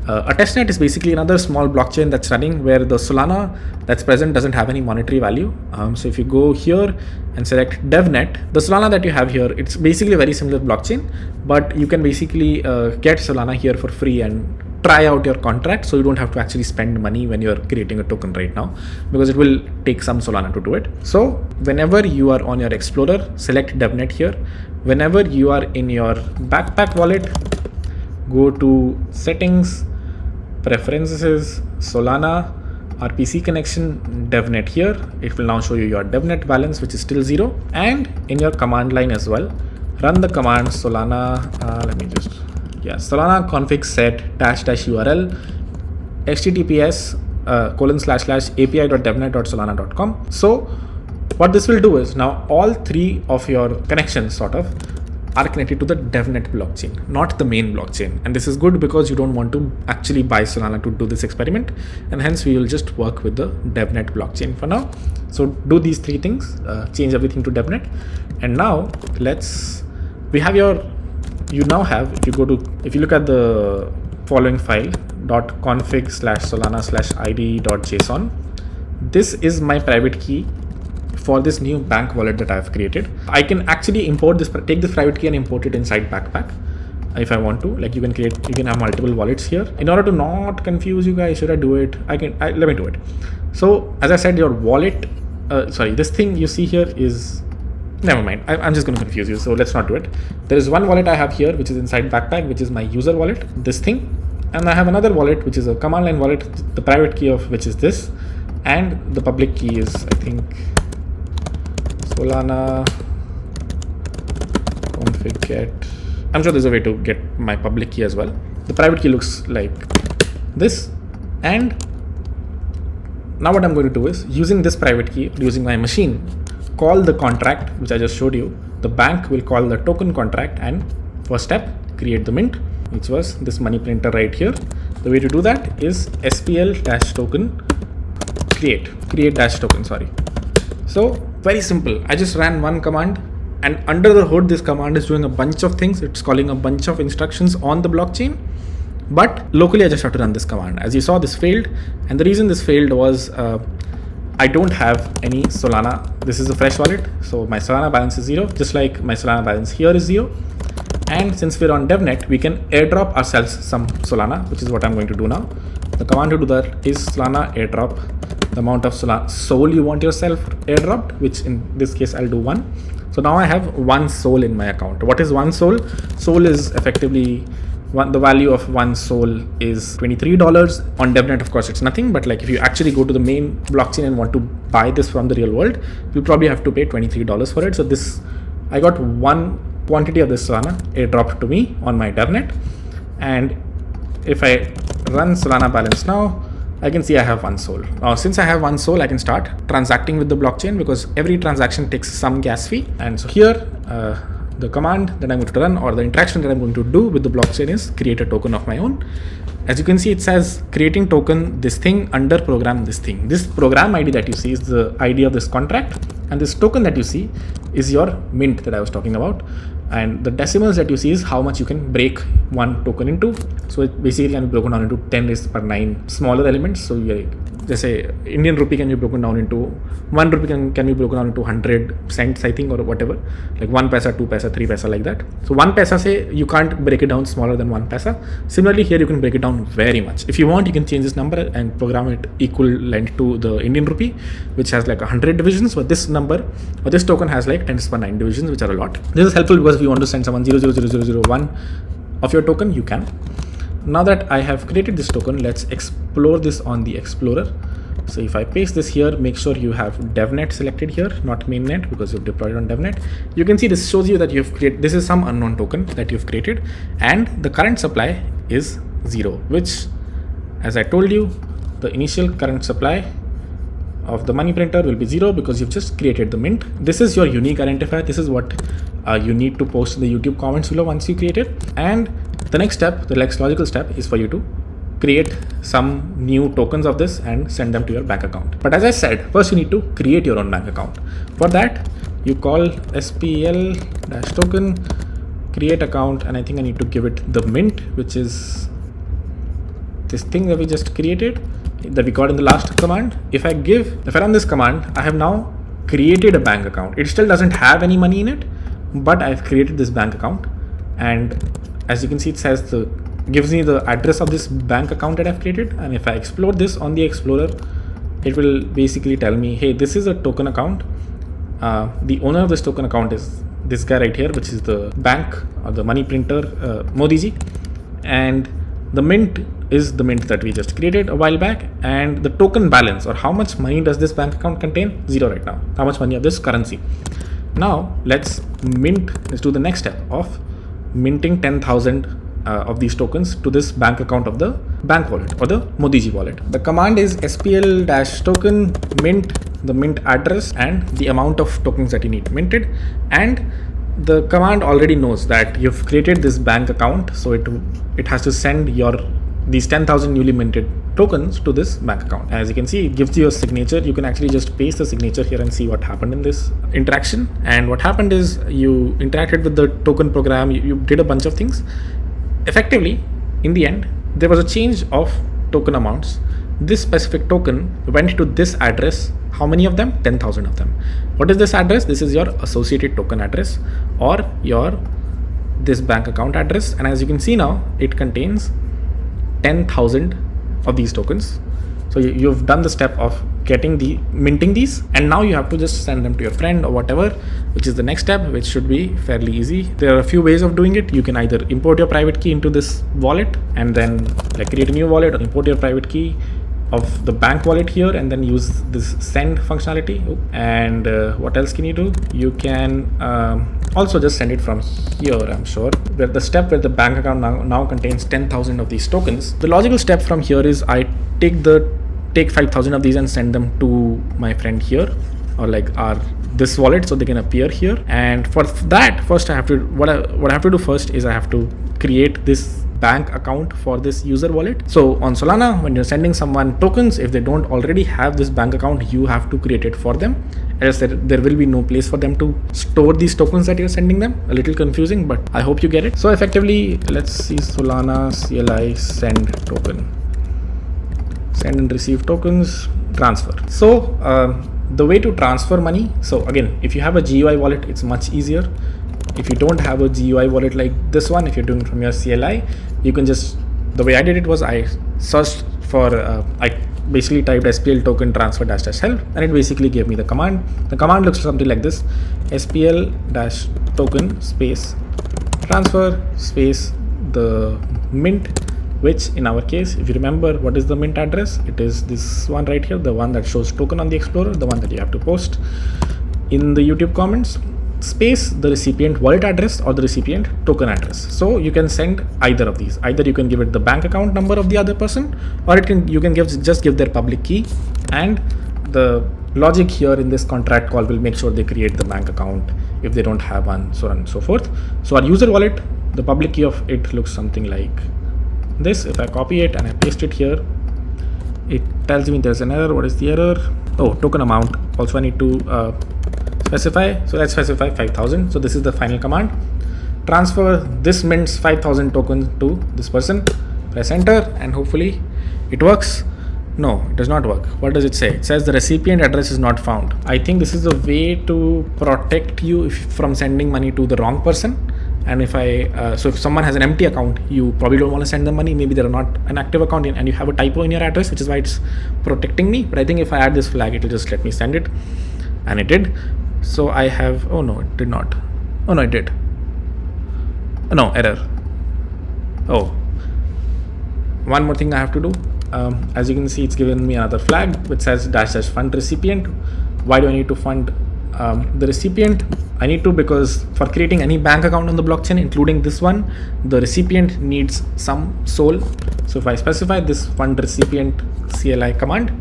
C: A testnet is basically another small blockchain that's running where the Solana that's present doesn't have any monetary value. So if you go here and select Devnet, the Solana that you have here, it's basically a very similar blockchain, but you can basically get Solana here for free and try out your contract, so you don't have to actually spend money when you're creating a token right now, because it will take some Solana to do it. So whenever you are on your Explorer, select Devnet here. Whenever you are in your Backpack wallet, go to settings, preferences, Solana, RPC connection, Devnet here. It will now show you your Devnet balance, which is still 0. And in your command line as well, run the command Solana, Solana config set --url https://api.devnet.solana.com. So what this will do is, now all three of your connections sort of are connected to the Devnet blockchain, not the main blockchain. And this is good because you don't want to actually buy Solana to do this experiment, and hence we will just work with the Devnet blockchain for now. So do these three things, change everything to Devnet, and now if you look at the following file .config/solana/id.json, this is my private key for this new bank wallet that I've created. I can actually take this private key and import it inside Backpack if I want to. Like you can have multiple wallets here. In order to not confuse you guys, should I do it? Let me do it. So as I said, your wallet, this thing you see here is, never mind, I'm just going to confuse you, so let's not do it. There is one wallet I have here which is inside Backpack, which is my user wallet, this thing, and I have another wallet which is a command line wallet, the private key of which is this, and the public key is, I think, Solana config get. I'm sure there's a way to get my public key as well. The private key looks like this, and now what I'm going to do is, using this private key, using my machine, call the contract which I just showed you. The bank will call the token contract, and first step, create the mint, which was this money printer right here. The way to do that is SPL-token create-token. So very simple. I just ran one command, and under the hood this command is doing a bunch of things. It's calling a bunch of instructions on the blockchain, but locally I just have to run this command. As you saw, this failed, and the reason this failed was I don't have any Solana. This is a fresh wallet, so my Solana balance is 0, just like my Solana balance here is 0. And since we're on Devnet, we can airdrop ourselves some Solana, which is what I'm going to do now. The command to do that is Solana airdrop the amount of Solana SOL you want yourself airdropped, which in this case I'll do 1. So now I have 1 SOL in my account. What is 1 SOL? SOL is effectively the value of 1 SOL is $23. On Devnet, of course, it's nothing, but like if you actually go to the main blockchain and want to buy this from the real world, you'll probably have to pay $23 for it. So this, I got 1 quantity of this Solana airdropped to me on my Devnet. And if I run Solana balance now, I can see I have 1 SOL. Now, since I have 1 SOL, I can start transacting with the blockchain because every transaction takes some gas fee. And so here, the command that I'm going to run or the interaction that I'm going to do with the blockchain is create a token of my own. As you can see, it says creating token this thing under program this thing. This program ID that you see is the ID of this contract, and this token that you see is your mint that I was talking about. And the decimals that you see is how much you can break one token into. So it basically can be broken down into 10 raised per 9 smaller elements. So just say Indian rupee can be broken down into 1 rupee can be broken down into 100 cents, I think, or whatever, like 1 paisa, 2 paisa, 3 paisa, like that. So 1 paisa, say you can't break it down smaller than 1 paisa. Similarly, here you can break it down very much. If you want, you can change this number and program it equivalent to the Indian rupee, which has like 100 divisions, but this number or this token has like 10 to the power 9 divisions, which are a lot. This is helpful because if you want to send someone 0.00001 of your token, you can. Now that I have created this token, let's explore this on the Explorer. So if I paste this here, make sure you have Devnet selected here, not mainnet, because you've deployed it on Devnet. You can see this shows you that you've created, this is some unknown token that you've created, and the current supply is 0, which, as I told you, the initial current supply of the money printer will be 0 because you've just created the mint. This is your unique identifier. This is what you need to post in the YouTube comments below once you create it. And the next step, the next logical step, is for you to create some new tokens of this and send them to your bank account. But as I said, first you need to create your own bank account. For that, you call SPL-token create account, and I think I need to give it the mint, which is this thing that we just created, that we got in the last command. If I run this command, I have now created a bank account. It still doesn't have any money in it, but I've created this bank account. And as you can see, it says gives me the address of this bank account that I've created. And if I explore this on the Explorer, it will basically tell me, hey, this is a token account. The owner of this token account is this guy right here, which is the bank or the money printer, Modi ji. And the mint is the mint that we just created a while back. And the token balance, or how much money does this bank account contain? 0 right now. How much money of this currency? Now let's do the next step of minting 10,000 of these tokens to this bank account of the bank wallet or the Modi ji wallet. The command is SPL-token mint, the mint address and the amount of tokens that you need minted. And the command already knows that you've created this bank account, so it has to send these 10,000 newly minted tokens to this bank account. As you can see, it gives you a signature. You can actually just paste the signature here and see what happened in this interaction. And what happened is you interacted with the token program, you did a bunch of things. Effectively, in the end, there was a change of token amounts. This specific token went to this address. How many of them? 10,000 of them. What is this address? This is your associated token address or this bank account address. And as you can see now, it contains 10,000 of these tokens. So you've done the step of minting these, and now you have to just send them to your friend or whatever, which is the next step, which should be fairly easy. There are a few ways of doing it. You can either import your private key into this wallet and then create a new wallet, or import your private key of the bank wallet here and then use this send functionality. And what else can you do? You can also just send it from here, I'm sure. Where the step where the bank account now contains 10,000 of these tokens. The logical step from here is I take 5,000 of these and send them to my friend here, or this wallet, so they can appear here. And for that, first I have to what I have to do first is I have to create this bank account for this user wallet. So on Solana, when you're sending someone tokens, if they don't already have this bank account, you have to create it for them, else there will be no place for them to store these tokens that you're sending them. A little confusing, but I hope you get it. So effectively, let's see Solana CLI send token, send and receive tokens, transfer. So the way to transfer money, so again, if you have a GUI wallet, it's much easier. If you don't have a GUI wallet like this one, if you're doing it from your CLI, you can just, the way I did it was I searched for, I basically typed SPL token transfer --help, and it basically gave me the command. The command looks something like this: SPL-token space transfer space the mint, which in our case, if you remember, what is the mint address? It is this one right here, the one that shows token on the Explorer, the one that you have to post in the YouTube comments. space the recipient wallet address or the recipient token address. So you can send either of these. Either you can give it the bank account number of the other person, or you can just give their public key, and the logic here in this contract call will make sure they create the bank account if they don't have one, so on and so forth. So our user wallet, the public key of it looks something like this. If I copy it and I paste it here, it tells me there's an error. What is the error? Oh, token amount. Also I need to specify. So let's specify 5,000. So this is the final command. Transfer this mints 5,000 tokens to this person. Press enter and hopefully it works. No, it does not work. What does it say? It says the recipient address is not found. I think this is a way to protect you from sending money to the wrong person. And if if someone has an empty account, you probably don't want to send them money. Maybe they're not an active account and you have a typo in your address, which is why it's protecting me. But I think if I add this flag, it'll just let me send it. And it did. So I have, oh no, it did not. Oh no, it did. No, error. Oh, one more thing I have to do. As you can see, it's given me another flag which says -- fund recipient. Why do I need to fund the recipient? I need to because for creating any bank account on the blockchain, including this one, the recipient needs some SOL. So if I specify this fund recipient CLI command,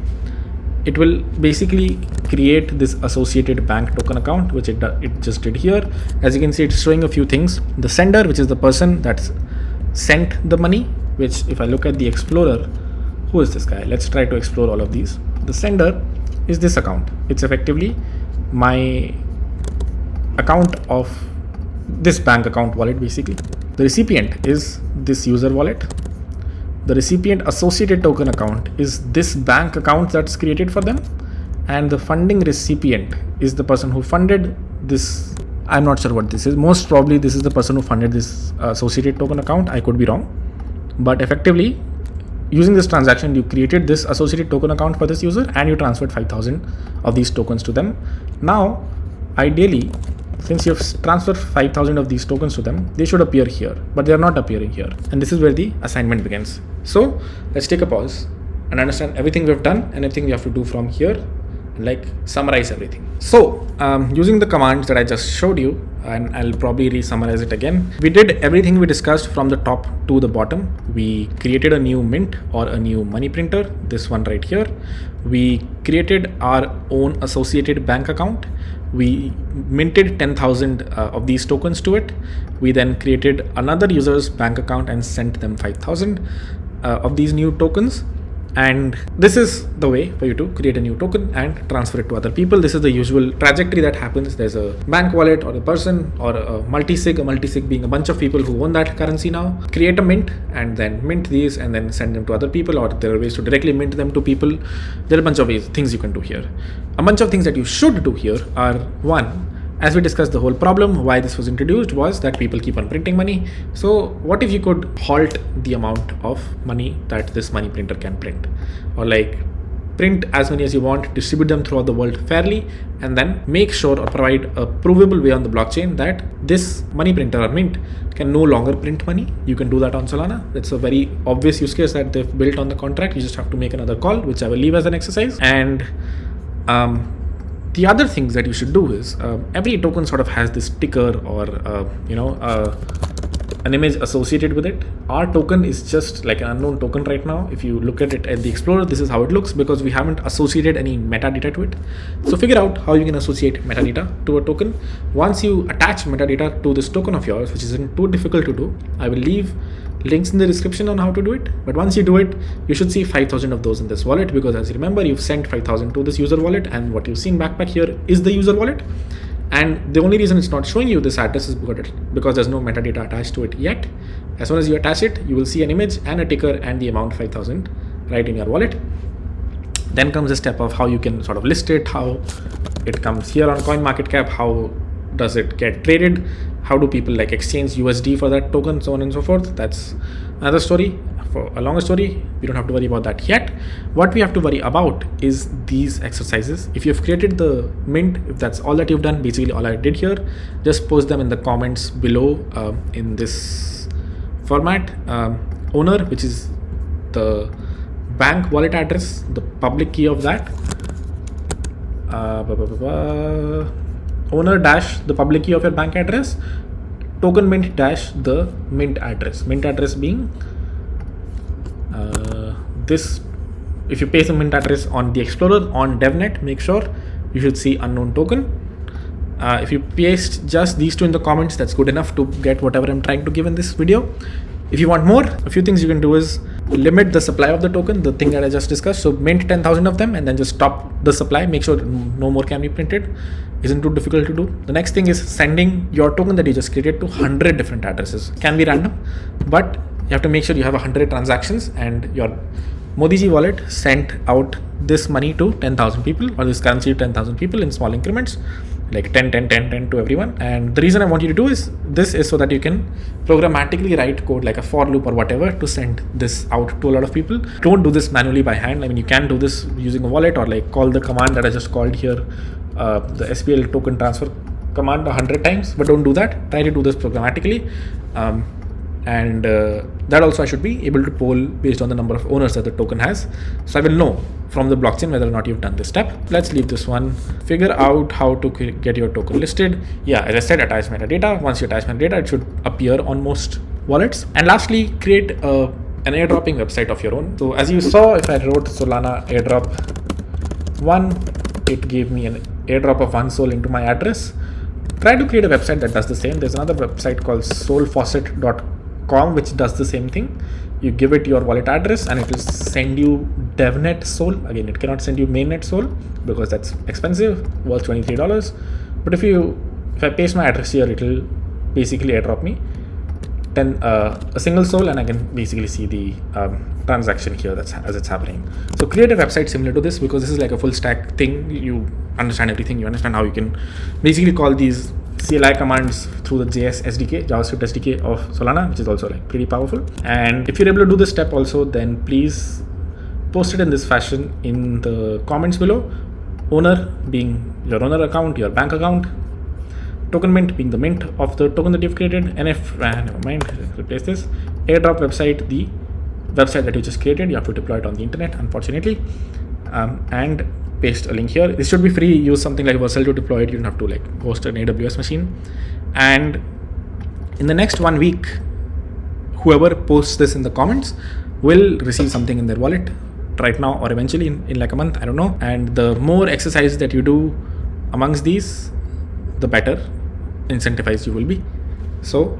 C: it will basically create this associated bank token account, which it just did here. As you can see, it's showing a few things. The sender, which is the person that's sent the money, which if I look at the explorer, who is this guy? Let's try to explore all of these. The sender is this account. It's effectively my account of this bank account wallet basically. The recipient is this user wallet. The recipient associated token account is this bank account that's created for them. And the funding recipient is the person who funded this. I'm not sure what this is. Most probably this is the person who funded this associated token account. I could be wrong. But effectively, using this transaction, you created this associated token account for this user and you transferred 5,000 of these tokens to them. Now, ideally, since you've transferred 5,000 of these tokens to them, they should appear here, but they are not appearing here. And this is where the assignment begins. So let's take a pause and understand everything we've done and everything we have to do from here, and like summarize everything. So using the commands that I just showed you, and I'll probably re-summarize it again. We did everything we discussed from the top to the bottom. We created a new mint or a new money printer, this one right here. We created our own associated bank account. We minted 10,000 of these tokens to it. We then created another user's bank account and sent them 5,000 of these new tokens. And this is the way for you to create a new token and transfer it to other people. This is the usual trajectory that happens. There's a bank wallet or a person or a multi-sig being a bunch of people who own that currency now. Create a mint and then mint these and then send them to other people, or there are ways to directly mint them to people. There are a bunch of things you can do here. A bunch of things that you should do here are: one, as we discussed, the whole problem why this was introduced was that people keep on printing money. So what if you could halt the amount of money that this money printer can print, or like print as many as you want, distribute them throughout the world fairly, and then make sure or provide a provable way on the blockchain that this money printer or mint can no longer print money. You can do that on Solana. That's a very obvious use case that they've built on the contract. You just have to make another call, which I will leave as an exercise. And the other things that you should do is every token sort of has this ticker or an image associated with it. Our token is just like an unknown token right now. If you look at it at the Explorer, this is how it looks because we haven't associated any metadata to it. So figure out how you can associate metadata to a token. Once you attach metadata to this token of yours, which isn't too difficult to do, I will leave links in the description on how to do it. But once you do it, you should see 5,000 of those in this wallet, because as you remember, you've sent 5,000 to this user wallet, and what you've seen back here is the user wallet. And the only reason it's not showing you this address is because there's no metadata attached to it yet. As soon as you attach it, you will see an image and a ticker and the amount 5,000 right in your wallet. Then comes the step of how you can sort of list it, how it comes here on CoinMarketCap, how does it get traded, how do people like exchange USD for that token, so on and so forth. That's another story. For a longer story, we don't have to worry about that yet. What we have to worry about is these exercises. If you've created the mint, if that's all that you've done, basically all I did here, just post them in the comments below in this format. Owner, which is the bank wallet address, the public key of that. owner dash the public key of your bank address, token mint dash the mint address. Mint address being this. If you paste the mint address on the Explorer on Devnet, make sure you should see unknown token. If you paste just these two in the comments, that's good enough to get whatever I'm trying to give in this video. If you want more, a few things you can do is limit the supply of the token, the thing that I just discussed. So mint 10,000 of them and then just stop the supply. Make sure no more can be printed. Isn't too difficult to do. The next thing is sending your token that you just created to 100 different addresses. Can be random, but you have to make sure you have 100 transactions and your ModiGi wallet sent out this money to 10,000 people or this currency to 10,000 people in small increments, like 10 to everyone. And the reason I want you to do is this is so that you can programmatically write code like a for loop or whatever to send this out to a lot of people. Don't do this manually by hand. I mean, you can do this using a wallet or like call the command that I just called here, the SPL token transfer command 100 times, but don't do that. Try to do this programmatically. And that also I should be able to poll based on the number of owners that the token has. So I will know from the blockchain whether or not you've done this step. Let's leave this one. Figure out how to get your token listed. Yeah, as I said, attach metadata. Once you attach metadata, it should appear on most wallets. And lastly, create an airdropping website of your own. So as you saw, if I wrote Solana airdrop 1, it gave me an airdrop of 1 SOL into my address. Try to create a website that does the same. There's another website called solfaucet.com which does the same thing. You give it your wallet address and it will send you Devnet SOL. Again, it cannot send you mainnet SOL because that's expensive, worth $23. But if I paste my address here, it will basically airdrop me a single SOL, and I can basically see the transaction here as it's happening. So create a website similar to this, because this is like a full stack thing. You understand everything. You understand how you can basically call these CLI commands through the JavaScript SDK of Solana, which is also like pretty powerful. And if you're able to do this step also, then please post it in this fashion in the comments below. Owner being your owner account, your bank account. Token mint being the mint of the token that you've created. Never mind, replace this. Airdrop website, the website that you just created. You have to deploy it on the internet, unfortunately. And paste a link here. This should be free. Use something like Vercel to deploy it. You don't have to like host an AWS machine. And in the next 1 week, whoever posts this in the comments will receive something in their wallet right now or eventually in like a month, I don't know. And the more exercises that you do amongst these, the better incentivized you will be. So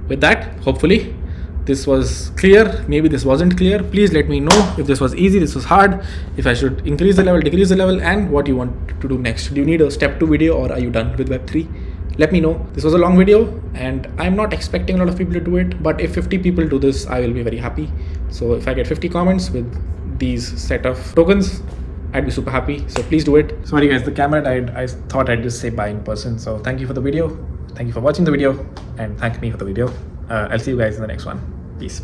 C: with that, hopefully this was clear. Maybe this wasn't clear. Please let me know if this was easy, this was hard, if I should increase the level, decrease the level, and what you want to do next. Do you need a step 2 video, or are you done with Web3? Let me know. This was a long video and I'm not expecting a lot of people to do it, but if 50 people do this, I will be very happy. So if I get 50 comments with these set of tokens, I'd be super happy. So please do it. Sorry guys, the camera died. I thought I'd just say bye in person. So thank you for the video. Thank you for watching the video, and thank me for the video. I'll see you guys in the next one. Peace.